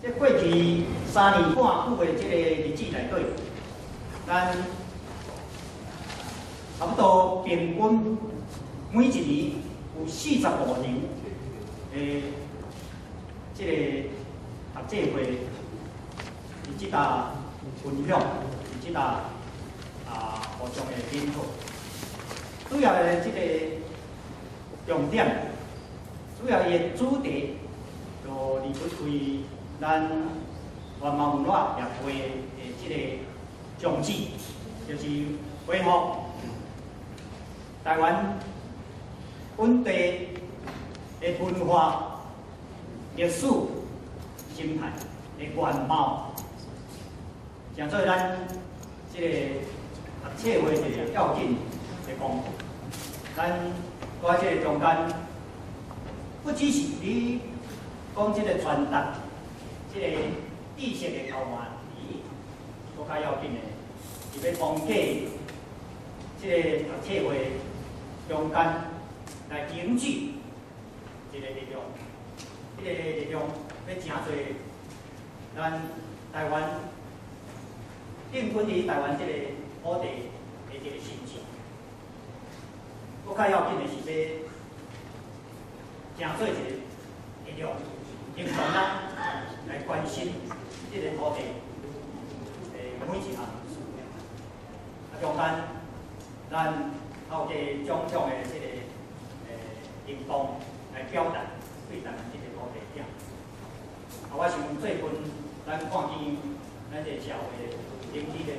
在过去3年半久的这个日子内底，咱差不多平均每一年有45人的这个读这会，以这搭分享，以这搭互相的认可。主要的这个重点，主要的主题，就离不开咱原貌文化协会的这个宗旨，就是维护台湾本地的文化、历史、生态的原貌，讲做咱这个读册会一个要紧的功课。咱在这个中间，不只是你讲这个传达这个知识的交换而更较要紧的，是要通过这个读册会中间来凝聚这个力量，这个力量要真侪咱台湾定根于台湾这个土地的这个心情。更较要紧的是要真做一个力量，形成咱来关心这个土地的每一项事。中间咱透过种种的这个行动来表达对台湾这个土地影。我想最近咱看见咱这个社会引起的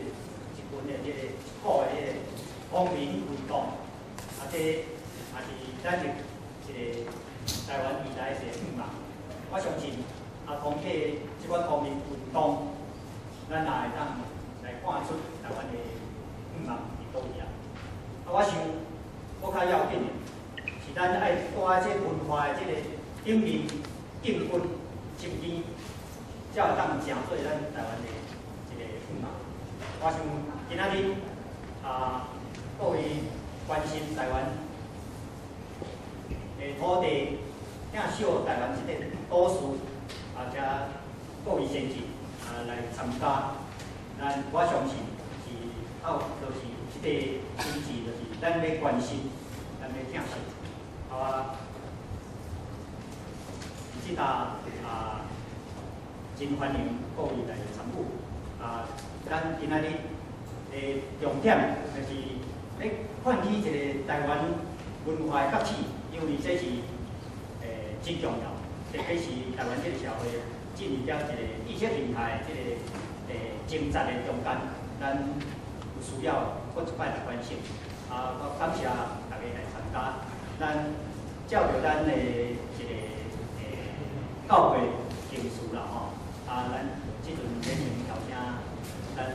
一群的这个好的这个公民运动。这也是咱一个台湾未来的一个愿望。我相信通过这款公民运动，咱也会当来看出台湾的愿望是倒位啊。我想更较要紧的是，咱爱带这文化的这个顶面进步深耕，才会当成做咱台湾的一个愿望。我想今仔日各位关心台湾的土地，领受台湾这个故事，加各位先进来参加，我相信是就是这个心志，就是咱要关心，咱要疼惜。这搭真欢迎各位来参与。咱今仔日的重点就是。唤起一个台湾文化的崛起，因为这是真重要，特别是台湾这个社会进入了一个意识形态这个挣扎的中间，咱有需要搁一摆来关心。我感谢大家来参加，咱照着咱的一个教会形式啦吼，咱即阵免请调请咱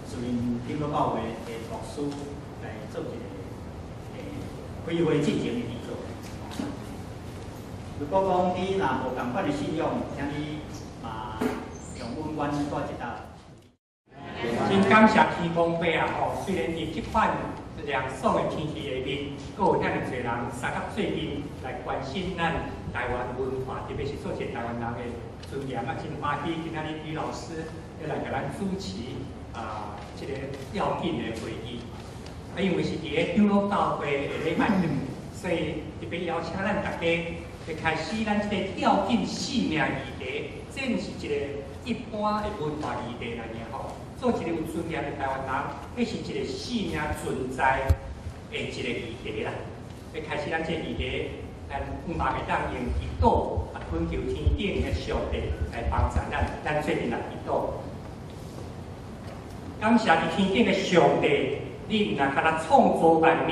树林顶落教会的牧师。来做一个开会进行的制作。如果讲你若无同款的信仰，请你用温婉带一答。真感谢天公伯虽然伫这款凉爽的天气下面，阁有遐尼侪人杀到最近来关心咱台湾文化，特别是做一个台湾人的尊严真欢喜。今仔日吕老师要来给咱主持这个要紧的会议。因为是伫个长老教会的礼拜日，所以特别邀请咱大家来开始咱这个要紧性命议题，这毋是一个一般的文化议题来尔做一个有尊严的台湾人，这是一个性命存在的一个议题啦。要开始咱这个议题，咱希望会当用祈祷恳求天顶的上帝来帮助咱最近来祈祷。感谢伫天顶的上帝。你若甲咱创造万物，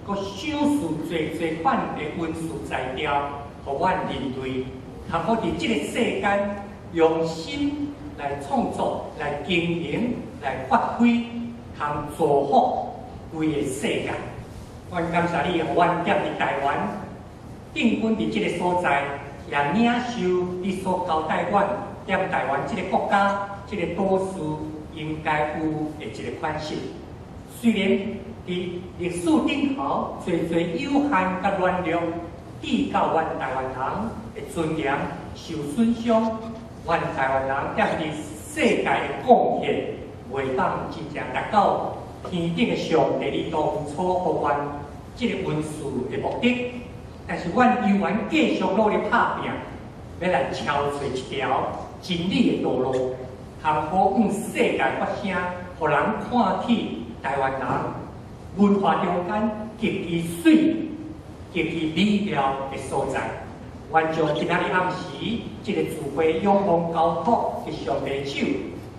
佮手续侪款的文书材料，互阮人类通好伫即个世间用心来创作、来经营、来发挥，通造福规个世界。阮感谢你，互阮踮伫台湾，定根伫即个所在，也领受你所交代阮踮台湾即个国家、即个都市应该有的一个款式。虽然伫历史顶头侪有限甲软弱，致到阮台湾人的尊严受损伤，阮台湾人踮伫世界的贡献，袂当真正达到天顶的上帝你当初互阮即个文字的目的。但是阮依然继续努力打拼，要来敲出一条真理的道路，通好向世界发声，互人看起台湾人文化中间极其水、极其美妙的所在。阮将今仔日暗时这个聚会仰望交托的上帝手，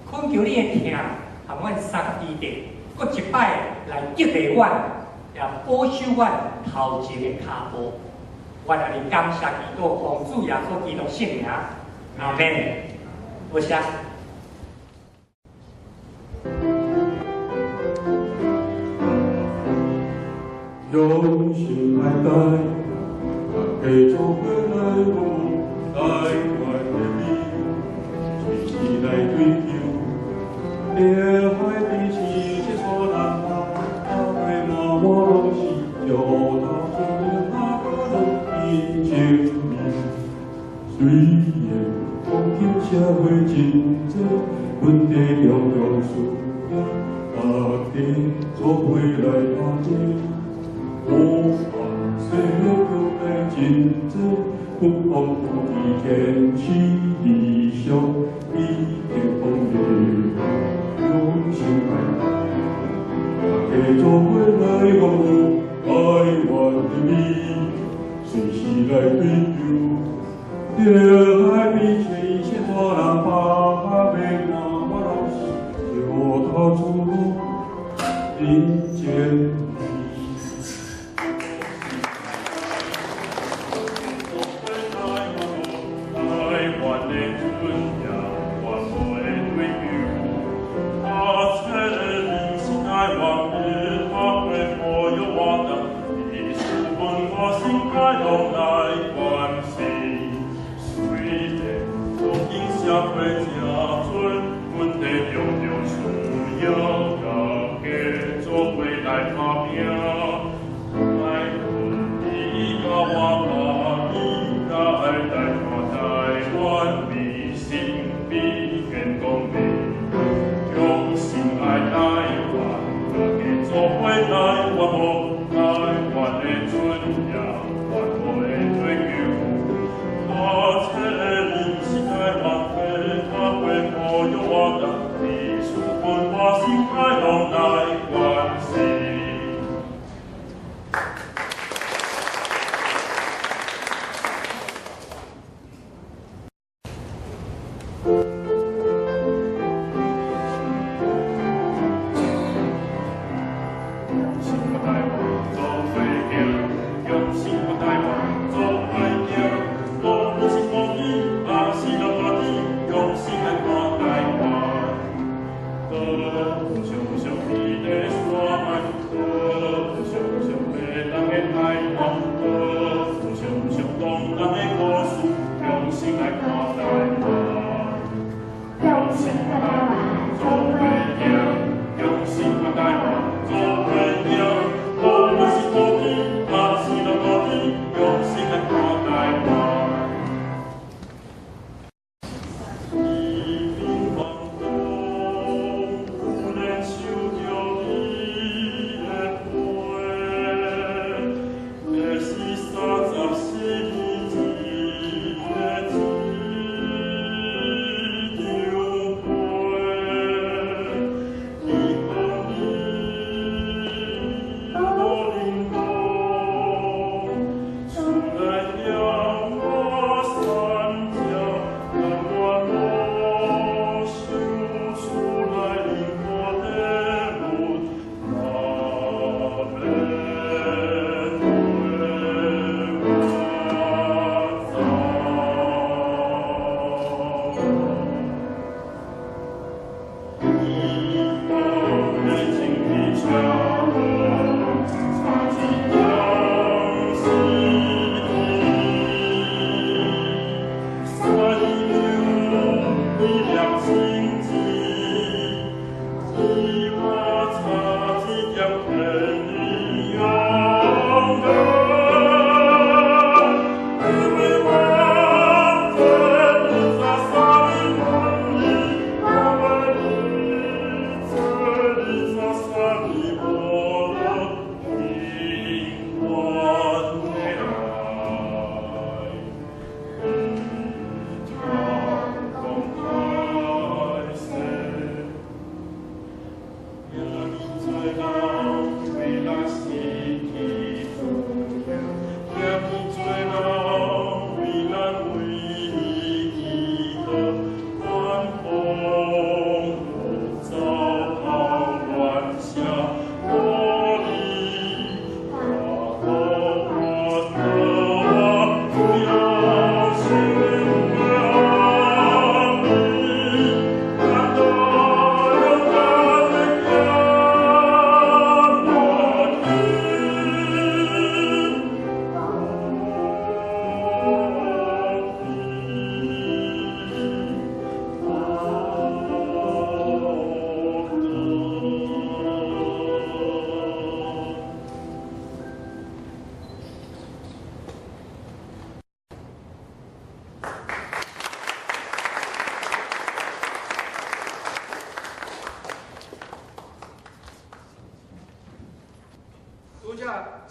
恳求你的听，和阮三个弟弟，搁一摆来激励阮，也保守阮头前的脚步。我来感谢基督奉主耶稣基督圣名，阿门。多谢。用心爱戴，给做回来我台湾的美，一起来追求，烈海比起这所南方，阿妹妈我拢是叫他做那个人民情面。虽然当今社会真多问题样样需要，大家做回来打拼。我把世界的真多，不枉不敌坚持理想，一定风雨用心爱，大家做回来我台湾的美，随时来追求，热爱比前些多人把美满我拢是就到出路，人间。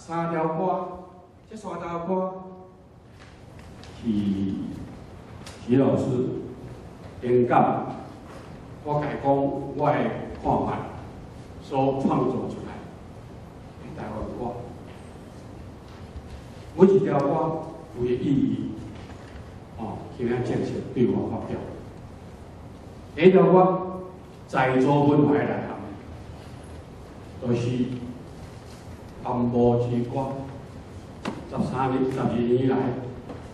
3条歌，这3条歌是徐老师灵感，我家讲我的看法所创作出来的台湾歌。每一条歌有伊意义，今仔正式对我发表。第一条歌在座文化的内涵，就是安保之歌。12年来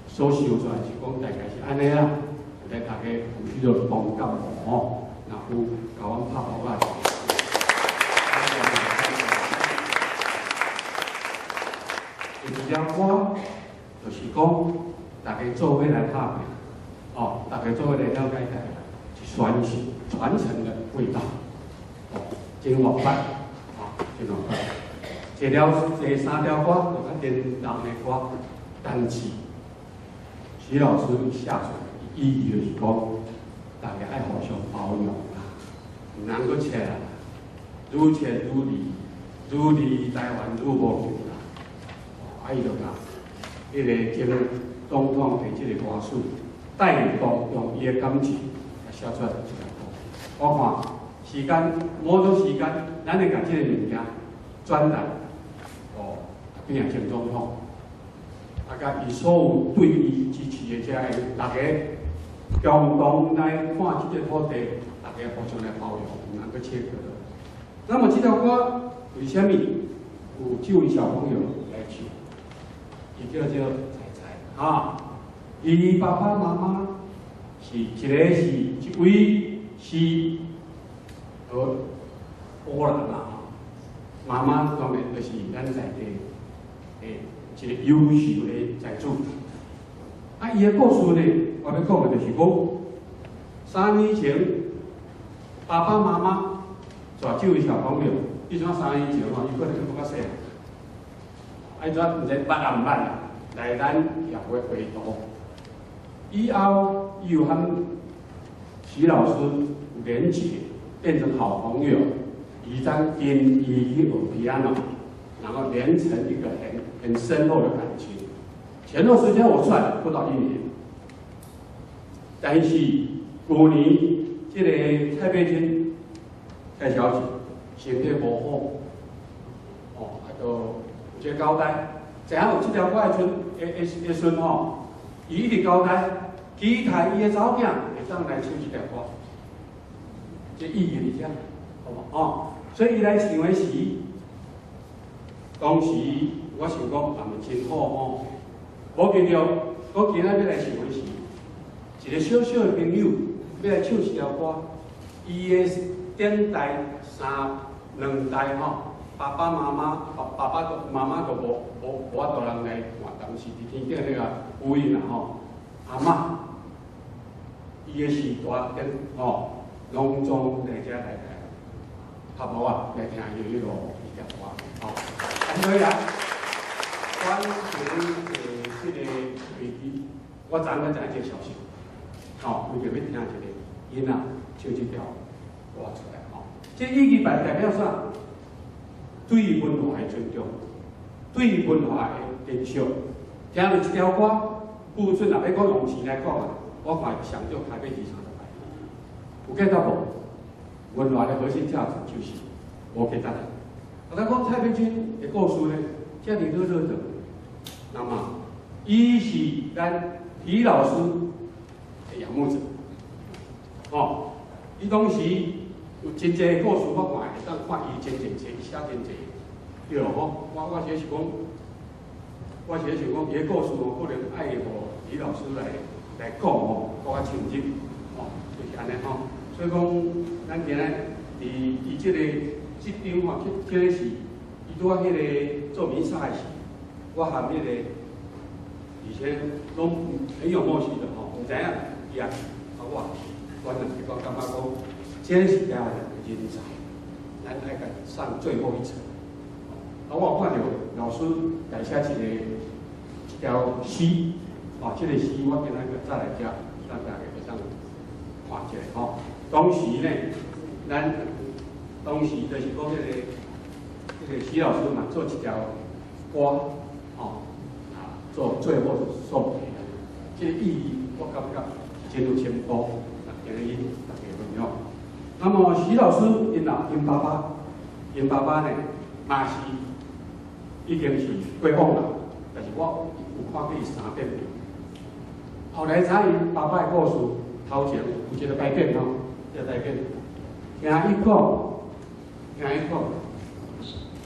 所想出来是讲，大概是安尼啦，来大家有许多同感哦，然后甲阮拍鼓来。第二条歌就是讲，大家做伙来拍拼，大家做伙来了解台湾，是传承的味道，真活泛，真活泛。第3条歌就较电人的歌，但是徐老师下出来意义就是讲，大家爱互相包容啦，唔能够切啦，愈切愈离台湾愈无近啦。伊就讲，迄个前总统的即个歌词，带动用伊的感情来写出来一条歌。我看时间，某种时间，咱会甲即个物件转达。变前总统，甲伊所有对伊支持的遮个大家共同来看即个土地，大家互相来包容，唔能够切割。那么这条歌为虾米有这位小朋友来唱？伊叫做彩彩伊爸爸妈妈是一位是波兰啦，妈妈当然就是咱在地。一个优秀的财主，伊的故事呢，我要讲的就是讲，3年前，爸爸妈妈带这位小朋友，伊像3年前伊可能更较细，伊怎毋知捌啊毋捌啦，来咱协会陪读，以后伊有和徐老师连结，变成好朋友，伊将跟伊去学 piano。然后连成一个很深厚的感情。前段时间我算不到1年，但是去年这个蔡佩君蔡小姐身体无好，就有一个交代，怎样有这条歌的孙伊一直交代，期待伊的查某囝会当来唱这条歌，这意义是这样，好无？所以伊来唱的时。当时我想讲也毋真好无记着，我今仔要来想的是，一个小小的朋友要来唱一条歌，伊的点代2代爸爸妈妈妈妈都无法度人来看，但是伫天顶那个有影啦阿嬷，伊的时代跟隆重大家来合无来听伊迄个一条歌所以啊，关于这个飞机，我昨昏知一个消息，为着要听一个囡仔唱这条歌出来，这意义代表啥？对于文化的尊重，对于文化的珍惜。听了这条歌，不准若要讲用词来讲啊，我看上少开要2、30摆。有记得无？文化的核心价值就是无记得。咱讲蔡佩君的故事呢，遮尔热的，那么伊是咱徐老师的仰慕者，伊当时有真侪故事，我看会当看伊真侪，伊写真侪，对我是想讲，伊的故事可能爱互徐老师来讲更较深入，就是安尼所以讲，咱今仔伫即个。这张这个是伊拄啊迄个做弥撒的时，我含迄个以前拢很有默契的唔知影伊也我两个感觉讲，这是台湾人的人才，咱爱甲上最后一层。我看到老师来写一条诗，这个诗我今仔个再来遮，让大家会当看一下当时呢，当时就是讲，这个徐老师嘛做一条歌，做最后的送给，这个意义我感觉真有深度，建议大家分享。那么徐老师因爸爸呢，嘛是已经是过往了，但是我有看过伊3遍。后来知因爸爸的故事，头前有一个改变吼，这个改变，听伊讲，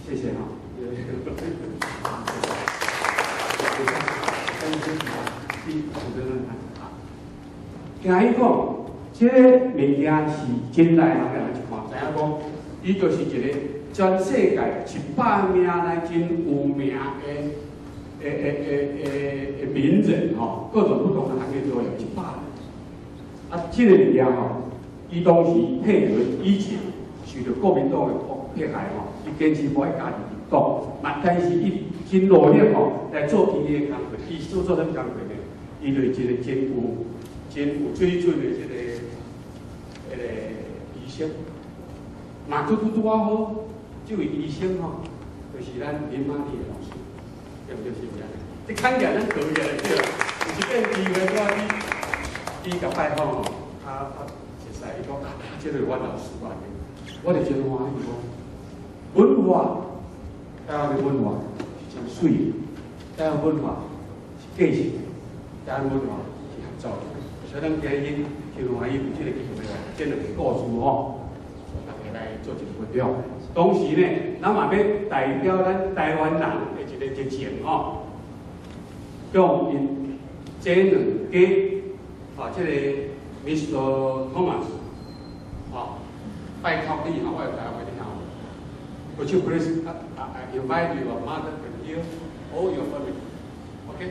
谢谢哈。听伊讲，这个物件是真来人一看，知影讲，伊就是一个全世界100名来真有名的名人吼，各种不同的行业都有100人。这个物件吼，伊当时配合以前受到国民党的迫害吼，伊坚持不爱家己讲，但是伊真努力吼来做伊的工作，伊做什么工作呢？伊就是一个真有水准的一个医生，嘛拄啊好，这位医生吼，就是咱林玛丽的老师，对不对？是不是？你看起来咱可以了，对啦。有一个机会我伊甲拜访吼，他实在伊讲这个阮老师我就真欢喜讲，文化，台湾的文化是真水的，台湾文化是继承的，台湾文化是合作的。所以咱今日就欢喜有这个机会来，这两个故事吼，大家来做一个分享。同时呢，咱嘛要代表咱台湾人的一个热情吼，向因这两家这个 Mr. Thomas 拜托你我有台湾的听。Would you please I invite your mother and you, all your family, okay?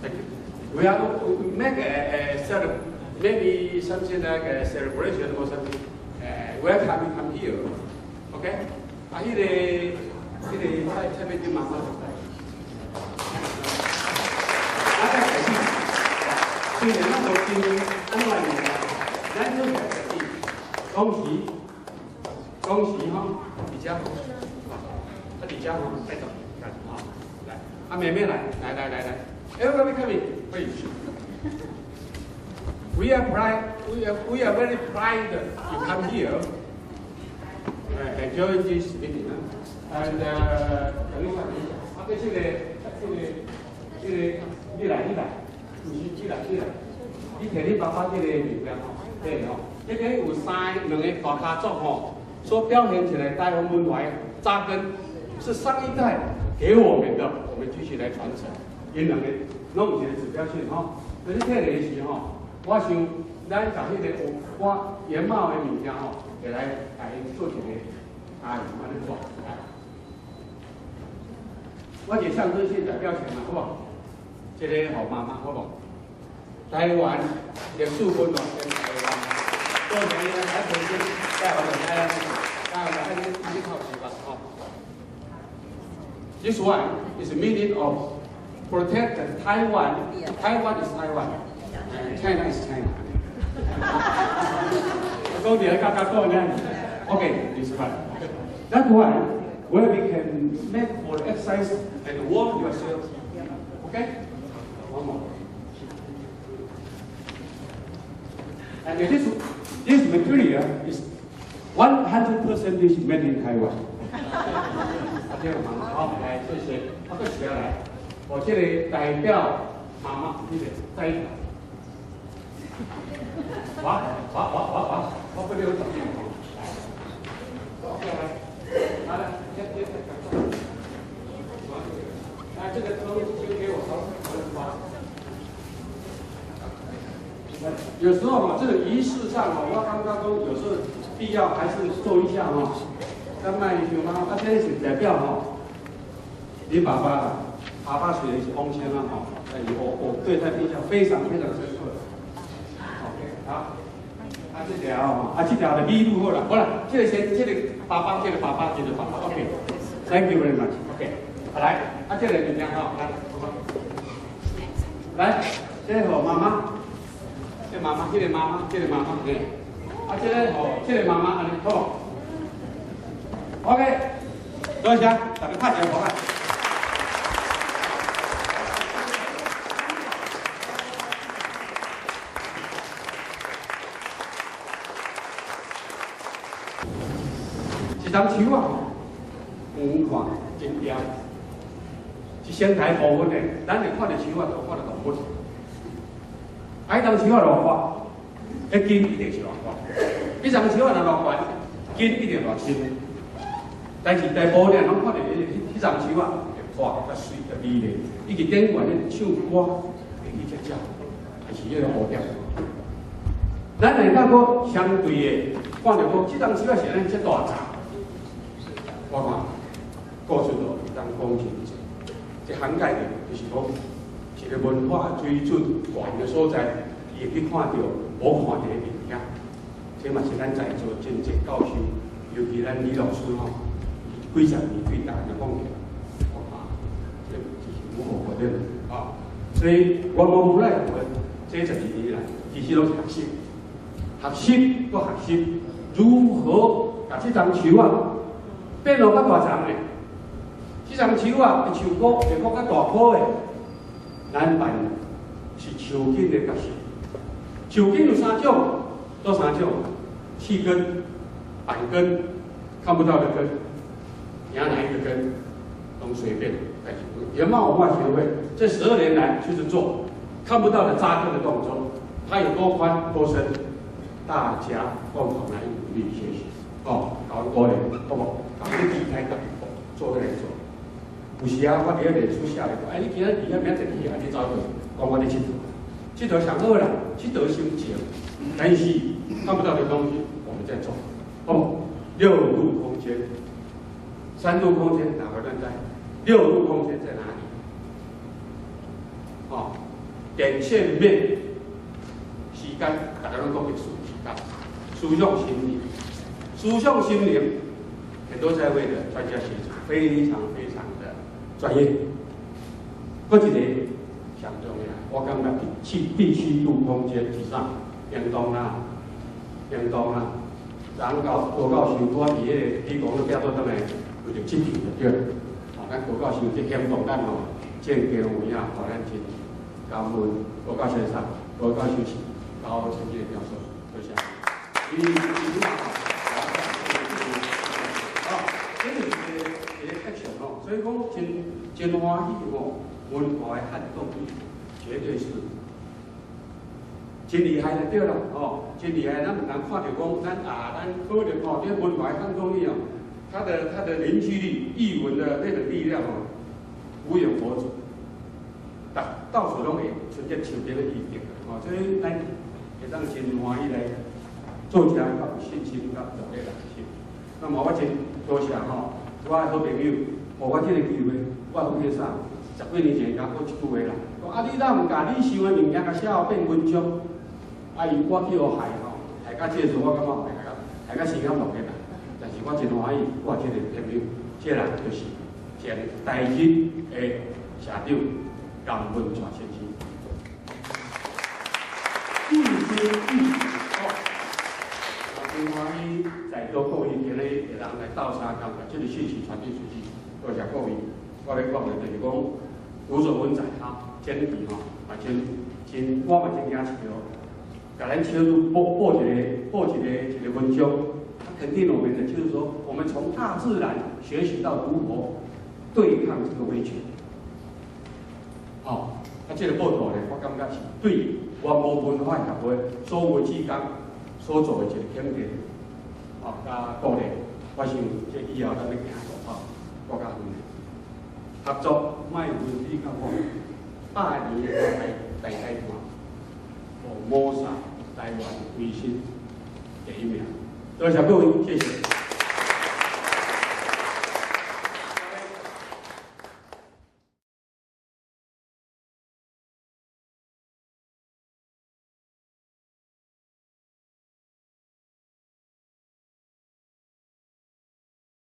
Thank you. We are make a maybe something like a celebration or something. Welcome you come here, okay? 这个菜面的妈妈，虽然咱无经安外面，咱都在这里，恭喜吼，李家豪，李家豪在这，来，妹妹来，Everybody coming, please. We are very proud to come here and join this meeting. And 等一下，你来，你摕你爸爸这个名片吼，对吼，这个有2个大家族吼，所表现起来台湾文化扎根，是上一代给我们的，我们继续来传承。因两个拢有一个指标性吼，所以摕来时吼，我想咱把迄个我原貌的物件吼，来做一个安尼做。我就象征性代表性嘛，好不好？这个好妈妈，好不好？台湾历史温暖跟台湾，多年来曾经在我们台湾一套习惯哦。This one is the meaning of protect Taiwan. Taiwan is Taiwan. China is China. 讲起来刚刚讲呢。Okay, this one. That one. Where we can make for exercise and warm yourself. Okay? One more. And this material is 100% made in Taiwan. 好，来，谢谢。这起来，我这里代表妈妈，这里再一条。我不留照片。OK， 来。这个都先给我烧。有时候嘛，这个仪式上哦，我刚刚都有时候必要还是做一下哈。咱卖牛妈，这是代表哈，你爸爸虽然是风险啊哈，但是我对他印象非常深刻。OK， 好，这条这条的密度好了，好了，这个爸爸，OK。Thank you very much. OK， 来，这个怎样哈？来，这个妈妈，这个妈妈，对。这个妈妈，好。OK，多谢，大家拍手好看。丛树啊，远看真漂亮。一仙台部分的，咱会看到树啊，都看到动物。啊，迄丛树啊落花，迄根一定是落花。迄丛树啊若落悬，根一定落深。但是大部分人拢看到迄丛树啊，会花较水较美丽。伊伫顶悬咧唱歌，会去食鸟，还是迄个蝴蝶。咱来到个相对的，看到讲即丛树啊是安尼遮大丛，我看故事都会当讲清楚。这涵盖的就是讲一个文化水准悬的所在，伊会去看到无看到的物件。这嘛是咱在座真正教授，尤其咱李老师吼，几十年对大家讲起，我看这就是无可否认啊。所以我无赖我这12年来，其实拢是学习，搁学习如何把这丛树啊变到较大丛的。这丛树啊，会树果会搁较大棵的，咱扮是树根的角色。树根有3种，多3种：气根、板根、看不到的根。你要哪一个根，都随便。原貌文化协会这12年来就是做看不到的扎根的动作，它有多宽多深，大家共同来努力学习。哦，搞多年，好不好？搞一个地台的做来做。有时啊，我伫咧脸书写咧，哎，你今仔日明仔载去啊，你走去，讲我伫佚佗，佚佗上好啦，佚佗心情，但是看不到的东西，我们在做。哦，6度空间，3度空间哪个人在？6度空间在哪里？哦，点线面，时间，大家拢讲的是时间，思想心灵，思想心灵，很多在位的专家学者非常非常的专业。搁一个上重要，我感觉第7度空间之上，阳东啦，人讲国教授我伫迄个美国迄边做倒来，有着7条就对了。咱国教授即险动咱吼，建教有影，互咱真感恩国教先生、国教授是高成绩的教授，多谢。这是一个action吼，所以讲真欢喜吼，文化的撼动力绝对是真厉害的对啦，哦，真厉害，咱唔通看到讲咱可能吼，这文化的撼动力哦，它的凝聚力、译文的那种力量哦，无远弗届，到处拢会出现像这个意境哦，所以咱会当真欢喜来做起来较有信心、较努力来学。那么我真多谢吼，我的好朋友，互我这个机会，我有介绍10几年前讲过一句话啦，讲啊，你若唔甲你想的物件甲写好变文章，啊伊我去学害吼，害到这时我感觉害到心甘落去啦。但是我真欢喜，我这个朋友，这人就是前台日的社长杨文全先生。一心一哦，真欢喜在座各位今日会人来斗相共，把这个讯息传递出去。多谢各位，我要讲的就是讲，有所文在哈，简笔吼，嘛真，我嘛真惊笑，甲咱小组报一个文章，它肯定我们的就是说，我们从大自然学习到如何对抗这个威权。哦，这个报道呢，我感觉是对原无文化协会所有志工所做的一个肯定，哦，加鼓励。我想这以后咱要行路吼，国家合作，卖分比较好，100年的大台团，抹杀台湾卫生第1名。多谢各位，谢谢。